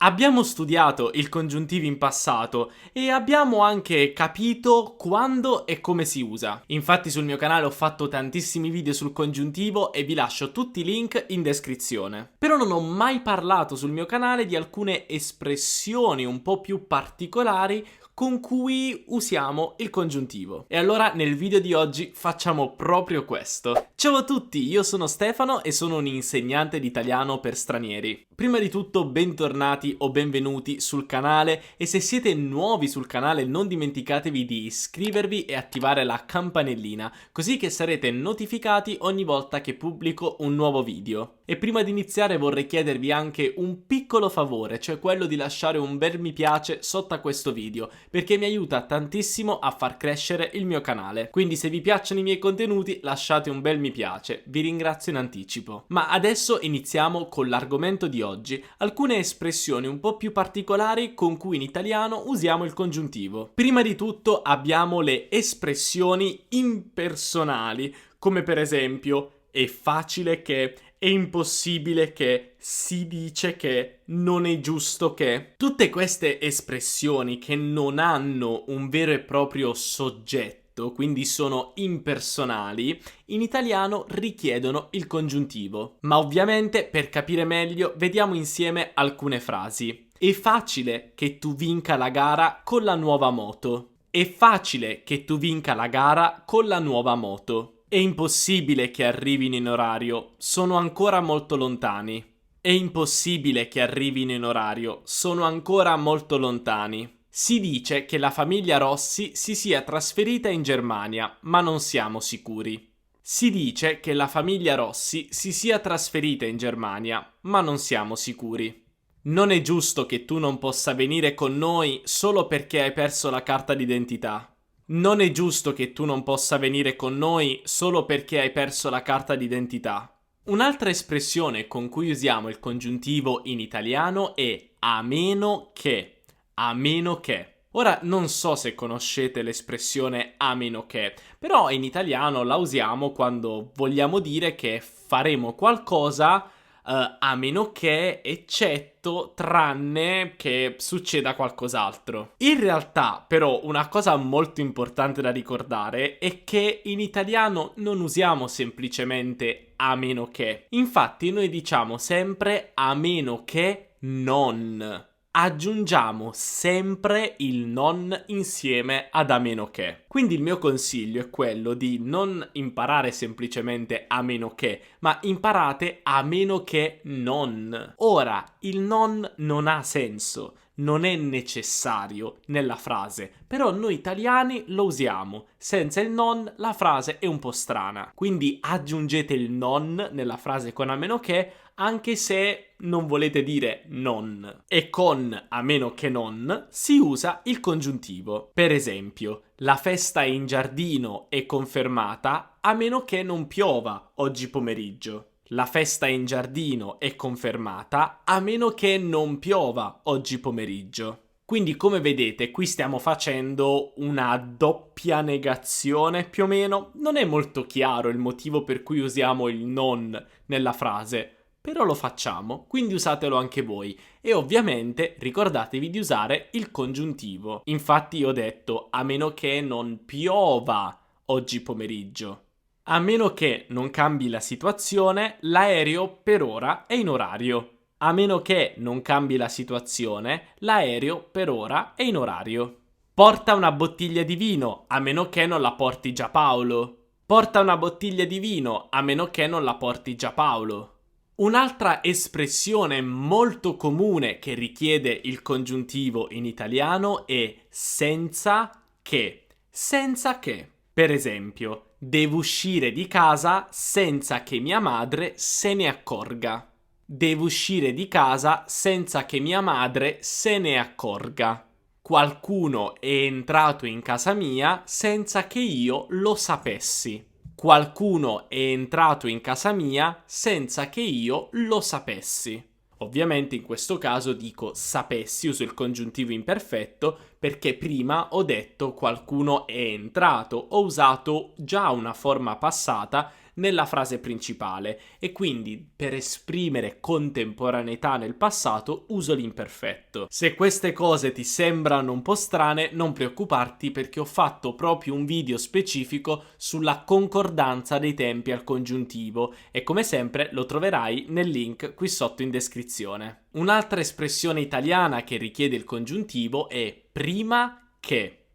Abbiamo studiato il congiuntivo in passato e abbiamo anche capito quando e come si usa. Infatti sul mio canale ho fatto tantissimi video sul congiuntivo e vi lascio tutti i link in descrizione. Però non ho mai parlato sul mio canale di alcune espressioni un po' più particolari con cui usiamo il congiuntivo. E allora nel video di oggi facciamo proprio questo. Ciao a tutti, io sono Stefano e sono un insegnante di italiano per stranieri. Prima di tutto bentornati o benvenuti sul canale e se siete nuovi sul canale non dimenticatevi di iscrivervi e attivare la campanellina, così che sarete notificati ogni volta che pubblico un nuovo video. E prima di iniziare vorrei chiedervi anche un piccolo favore, cioè quello di lasciare un bel mi piace sotto a questo video, perché mi aiuta tantissimo a far crescere il mio canale. Quindi se vi piacciono i miei contenuti lasciate un bel mi piace, vi ringrazio in anticipo. Ma adesso iniziamo con l'argomento di oggi, alcune espressioni un po' più particolari con cui in italiano usiamo il congiuntivo. Prima di tutto abbiamo le espressioni impersonali, come per esempio è facile che, è impossibile che, si dice che, non è giusto che. Tutte queste espressioni che non hanno un vero e proprio soggetto, quindi sono impersonali, in italiano richiedono il congiuntivo. Ma ovviamente per capire meglio vediamo insieme alcune frasi. È facile che tu vinca la gara con la nuova moto. È facile che tu vinca la gara con la nuova moto. È impossibile che arrivino in orario, sono ancora molto lontani. È impossibile che arrivino in orario, sono ancora molto lontani. Si dice che la famiglia Rossi si sia trasferita in Germania, ma non siamo sicuri. Si dice che la famiglia Rossi si sia trasferita in Germania, ma non siamo sicuri. Non è giusto che tu non possa venire con noi solo perché hai perso la carta d'identità. Non è giusto che tu non possa venire con noi solo perché hai perso la carta d'identità. Un'altra espressione con cui usiamo il congiuntivo in italiano è a meno che. A meno che. Ora non so se conoscete l'espressione a meno che, però in italiano la usiamo quando vogliamo dire che faremo qualcosa a meno che, eccetto, tranne che succeda qualcos'altro. In realtà, però, una cosa molto importante da ricordare è che in italiano non usiamo semplicemente a meno che. Infatti, noi diciamo sempre a meno che non. Aggiungiamo sempre il non insieme ad a meno che. Quindi il mio consiglio è quello di non imparare semplicemente a meno che, ma imparate a meno che non. Ora, il non ha senso, non è necessario nella frase, però noi italiani lo usiamo. Senza il non la frase è un po' strana. Quindi aggiungete il non nella frase con a meno che, anche se non volete dire non. E con a meno che non si usa il congiuntivo. Per esempio, la festa in giardino è confermata a meno che non piova oggi pomeriggio. La festa in giardino è confermata a meno che non piova oggi pomeriggio. Quindi come vedete qui stiamo facendo una doppia negazione più o meno. Non è molto chiaro il motivo per cui usiamo il non nella frase, però lo facciamo, quindi usatelo anche voi. E ovviamente ricordatevi di usare il congiuntivo. Infatti io ho detto a meno che non piova oggi pomeriggio. A meno che non cambi la situazione, l'aereo per ora è in orario. A meno che non cambi la situazione, l'aereo per ora è in orario. Porta una bottiglia di vino, a meno che non la porti già Paolo. Porta una bottiglia di vino, a meno che non la porti già Paolo. Un'altra espressione molto comune che richiede il congiuntivo in italiano è senza che. Senza che. Per esempio, devo uscire di casa senza che mia madre se ne accorga. Devo uscire di casa senza che mia madre se ne accorga. Qualcuno è entrato in casa mia senza che io lo sapessi. Qualcuno è entrato in casa mia senza che io lo sapessi. Ovviamente in questo caso dico sapessi, uso il congiuntivo imperfetto perché prima ho detto qualcuno è entrato, ho usato già una forma passata nella frase principale e quindi per esprimere contemporaneità nel passato uso l'imperfetto. Se queste cose ti sembrano un po' strane, non preoccuparti perché ho fatto proprio un video specifico sulla concordanza dei tempi al congiuntivo e come sempre lo troverai nel link qui sotto in descrizione. Un'altra espressione italiana che richiede il congiuntivo è prima che.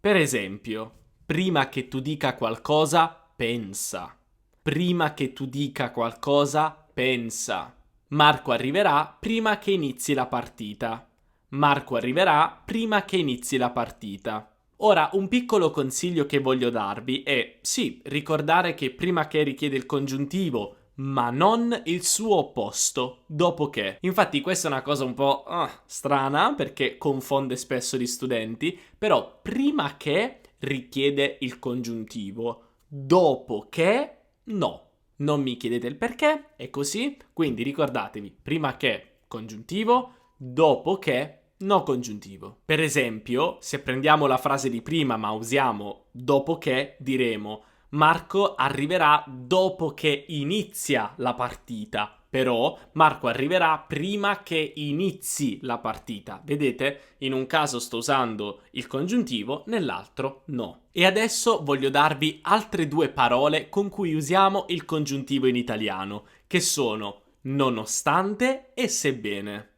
Per esempio, prima che tu dica qualcosa, pensa. Prima che tu dica qualcosa, pensa. Marco arriverà prima che inizi la partita. Marco arriverà prima che inizi la partita. Ora, un piccolo consiglio che voglio darvi è, sì, ricordare che prima che richiede il congiuntivo, ma non il suo opposto, dopo che. Infatti questa è una cosa un po' strana, perché confonde spesso gli studenti, però prima che richiede il congiuntivo, dopo che no. Non mi chiedete il perché, è così, quindi ricordatevi, prima che congiuntivo, dopo che no congiuntivo. Per esempio, se prendiamo la frase di prima ma usiamo dopo che, diremo Marco arriverà dopo che inizia la partita. Però Marco arriverà prima che inizi la partita. Vedete? In un caso sto usando il congiuntivo, nell'altro no. E adesso voglio darvi altre due parole con cui usiamo il congiuntivo in italiano, che sono nonostante e sebbene.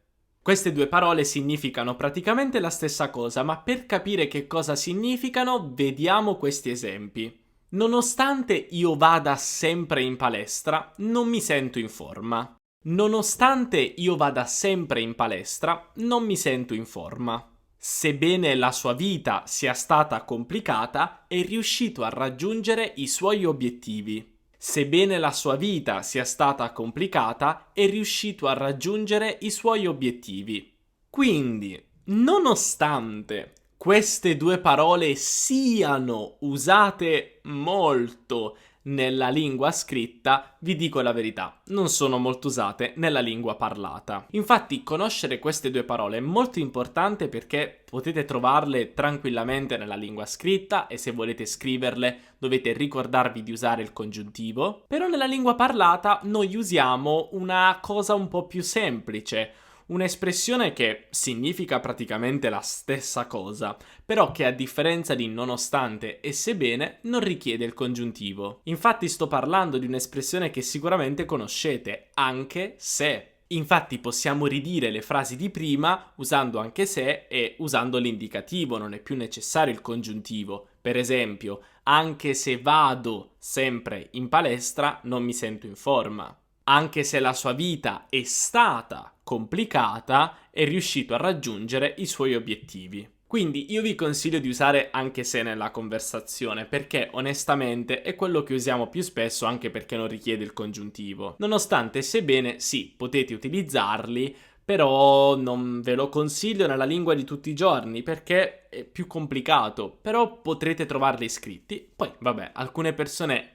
Queste due parole significano praticamente la stessa cosa, ma per capire che cosa significano, vediamo questi esempi. Nonostante io vada sempre in palestra, non mi sento in forma. Nonostante io vada sempre in palestra, non mi sento in forma. Sebbene la sua vita sia stata complicata, è riuscito a raggiungere i suoi obiettivi. Sebbene la sua vita sia stata complicata, è riuscito a raggiungere i suoi obiettivi. Quindi, nonostante queste due parole siano usate molto nella lingua scritta, vi dico la verità, non sono molto usate nella lingua parlata. Infatti, conoscere queste due parole è molto importante perché potete trovarle tranquillamente nella lingua scritta e se volete scriverle dovete ricordarvi di usare il congiuntivo. Però nella lingua parlata noi usiamo una cosa un po' più semplice, un'espressione che significa praticamente la stessa cosa, però che a differenza di nonostante e sebbene non richiede il congiuntivo. Infatti sto parlando di un'espressione che sicuramente conoscete, anche se. Infatti possiamo ridire le frasi di prima usando anche se e usando l'indicativo, non è più necessario il congiuntivo. Per esempio, anche se vado sempre in palestra non mi sento in forma. Anche se la sua vita è stata complicata, è riuscito a raggiungere i suoi obiettivi. Quindi io vi consiglio di usare anche se nella conversazione, perché onestamente è quello che usiamo più spesso anche perché non richiede il congiuntivo. Nonostante sebbene sì, potete utilizzarli, però non ve lo consiglio nella lingua di tutti i giorni perché è più complicato, però potrete trovarli scritti. Poi vabbè, alcune persone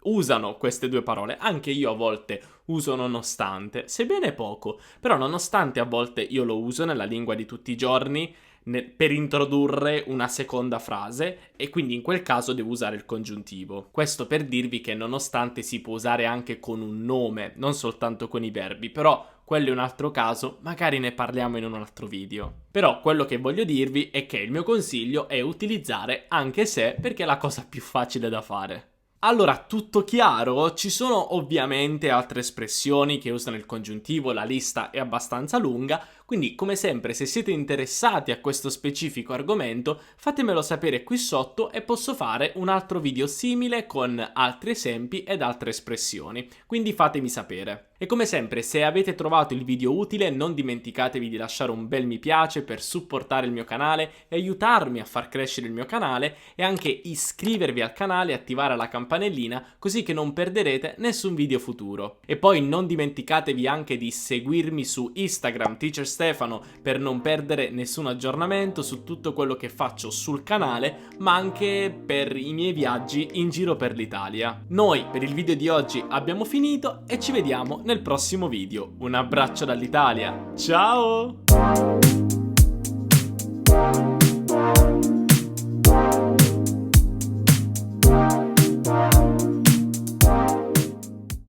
usano queste due parole, anche io a volte uso nonostante, sebbene poco, però nonostante a volte io lo uso nella lingua di tutti i giorni per introdurre una seconda frase e quindi in quel caso devo usare il congiuntivo. Questo per dirvi che nonostante si può usare anche con un nome, non soltanto con i verbi, però quello è un altro caso, magari ne parliamo in un altro video. Però quello che voglio dirvi è che il mio consiglio è utilizzare anche se perché è la cosa più facile da fare. Allora, tutto chiaro? Ci sono ovviamente altre espressioni che usano il congiuntivo, la lista è abbastanza lunga, quindi come sempre se siete interessati a questo specifico argomento fatemelo sapere qui sotto e posso fare un altro video simile con altri esempi ed altre espressioni, quindi fatemi sapere. E come sempre, se avete trovato il video utile non dimenticatevi di lasciare un bel mi piace per supportare il mio canale e aiutarmi a far crescere il mio canale e anche iscrivervi al canale e attivare la campanellina così che non perderete nessun video futuro. E poi non dimenticatevi anche di seguirmi su Instagram Teacher Stefano per non perdere nessun aggiornamento su tutto quello che faccio sul canale ma anche per i miei viaggi in giro per l'Italia. Noi per il video di oggi abbiamo finito e ci vediamo nel prossimo video. Un abbraccio dall'Italia, ciao!